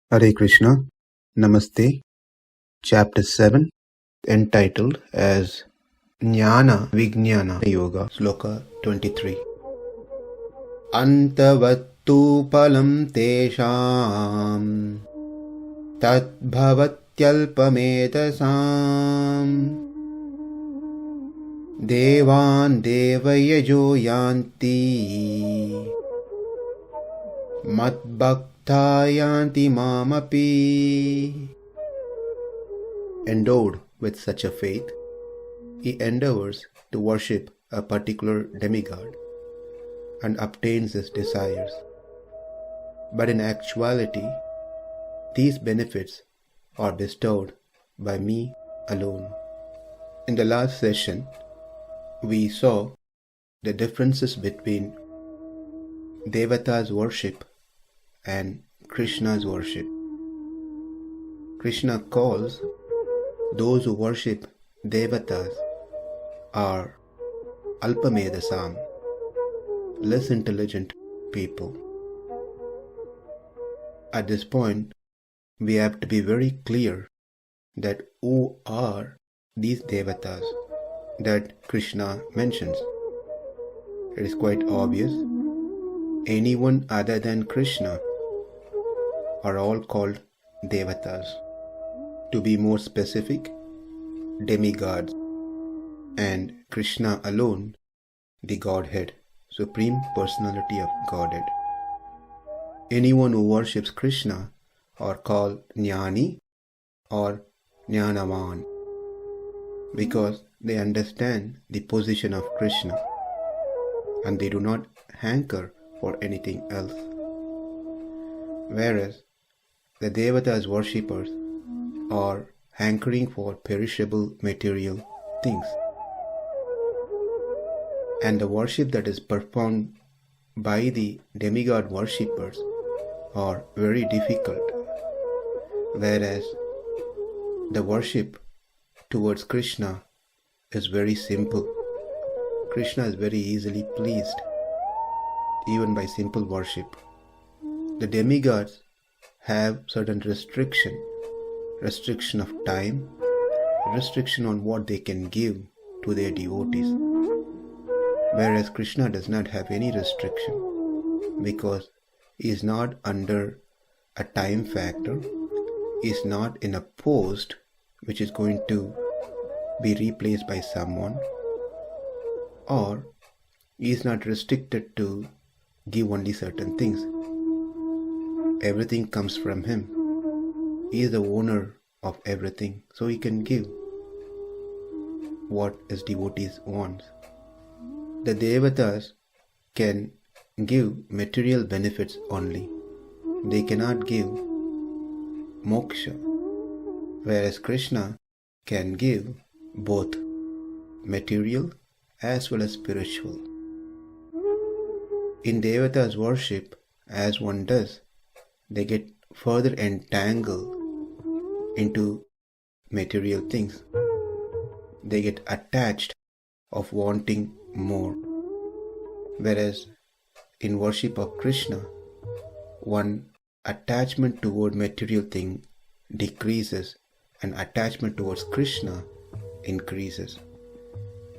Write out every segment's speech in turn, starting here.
Hare Krishna, Namaste, Chapter 7, entitled as Jnana Vijnana Yoga, Sloka 23. Antavat phalaṁ teṣāṁ tad-bhavaty alpa-medhasām devān deva-yajo yānti mad-bhaktā yānti mamapi. Endowed with such a faith, he endeavors to worship a particular demigod and obtains his desires. But in actuality, these benefits are bestowed by me alone. In the last session, we saw the differences between Devata's worship and Krishna's worship. Krishna calls those who worship Devatas are alpa-medhasām, less intelligent people. At this point, we have to be very clear that who are these Devatas that Krishna mentions. It is quite obvious. Anyone other than Krishna are all called Devatas. To be more specific, demigods, and Krishna alone, the Godhead, Supreme Personality of Godhead. Anyone who worships Krishna are called jnani or jnanavan because they understand the position of Krishna and they do not hanker for anything else. Whereas the Devata's worshippers are hankering for perishable material things. And the worship that is performed by the demigod worshippers are very difficult. Whereas the worship towards Krishna is very simple. Krishna is very easily pleased, even by simple worship. The demigods have certain restriction of time, restriction on what they can give to their devotees. Whereas Krishna does not have any restriction because he is not under a time factor, he is not in a post which is going to be replaced by someone, or he is not restricted to give only certain things. Everything comes from him. He is the owner of everything, so he can give what his devotees want. The Devatas can give material benefits only. They cannot give moksha, whereas Krishna can give both material as well as spiritual. In Devata's worship, as one does, they get further entangled into material things. They get attached of wanting more. Whereas in worship of Krishna, one attachment toward material thing decreases and attachment towards Krishna increases.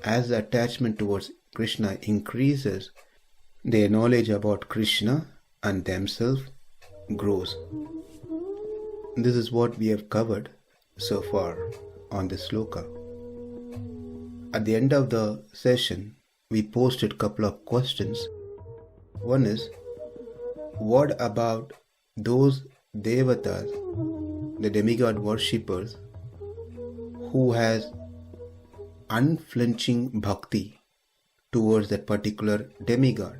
As the attachment towards Krishna increases, their knowledge about Krishna and themselves grows. This is what we have covered so far on this sloka. At the end of the session, we posted a couple of questions. One is, what about those devatas, the demigod worshippers, who has unflinching bhakti towards that particular demigod?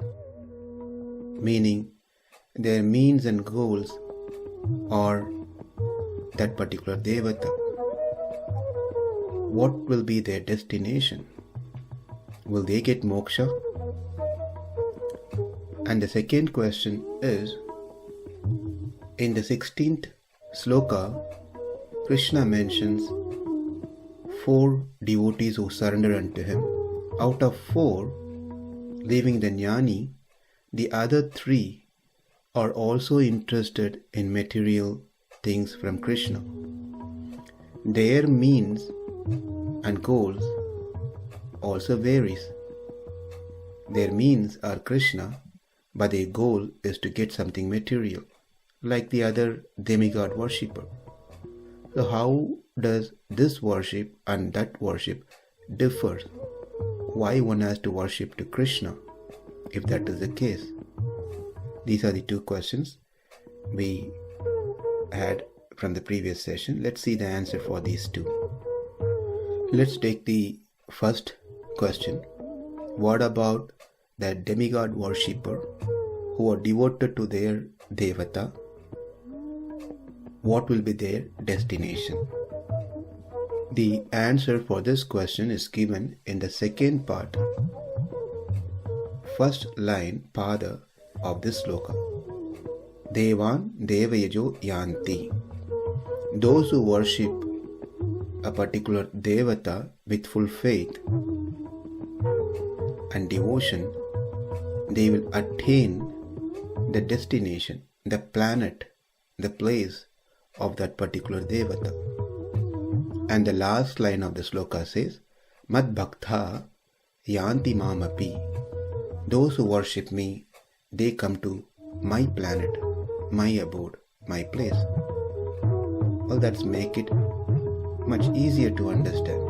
Meaning, their means and goals are that particular devata. What will be their destination? Will they get moksha? And the second question is, in the 16th sloka, Krishna mentions 4 devotees who surrender unto him. Out of 4, leaving the jnani, the other 3 are also interested in material things from Krishna. Their means and goals also varies. Their means are Krishna, but their goal is to get something material, like the other demigod worshipper. So how does this worship and that worship differ? Why one has to worship to Krishna, if that is the case? These are the two questions we had from the previous session. Let's see the answer for these two. Let's take the first question. What about the demigod worshipper who are devoted to their devata? What will be their destination? The answer for this question is given in the second part, first line, pada of this sloka. Devān, deva-yajo, yānti. Those who worship a particular devata with full faith and devotion, they will attain the destination, the planet, the place of that particular devata. And the last line of the sloka says, mad-bhaktā yānti māmapi. Those who worship me, they come to my planet, my abode, my place. Well, that's make it much easier to understand.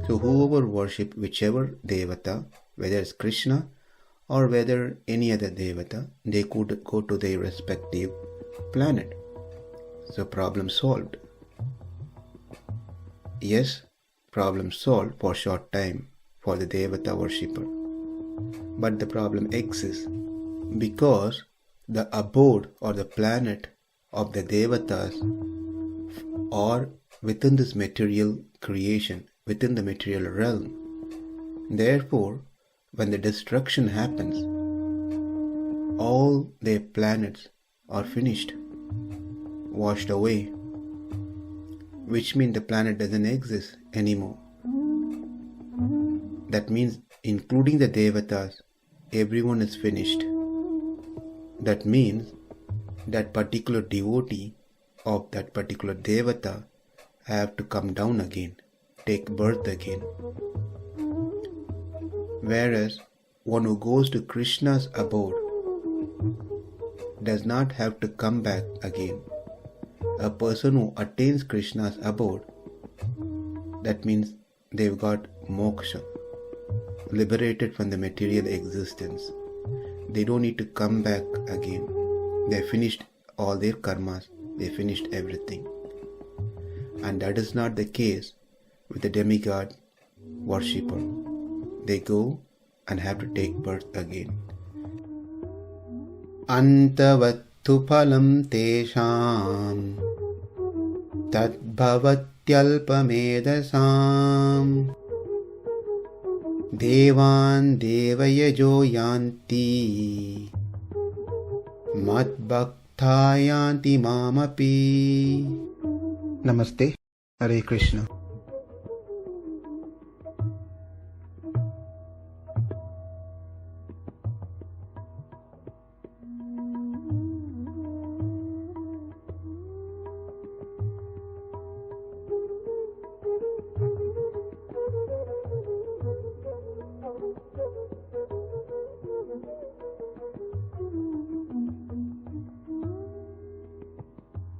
So whoever worship whichever devata, whether it's Krishna or whether any other devata, they could go to their respective planet. So problem solved. Yes, problem solved for short time for the devata worshipper. But the problem exists because the abode or the planet of the devatas are within this material creation, within the material realm. Therefore, when the destruction happens, all their planets are finished, washed away, which means the planet doesn't exist anymore. That means including the devatas, everyone is finished. That means that particular devotee of that particular devata have to come down again, take birth again. Whereas one who goes to Krishna's abode does not have to come back again. A person who attains Krishna's abode, that means they've got moksha, liberated from the material existence. They don't need to come back again. They finished all their karmas. They finished everything. And that is not the case with the demigod worshipper. They go and have to take birth again. Antavat phalaṁ teṣāṁ tad-bhavaty alpa-medhasām devān deva-yajo yānti mad-bhaktā yānti māmapi. Namaste. Hare Krishna.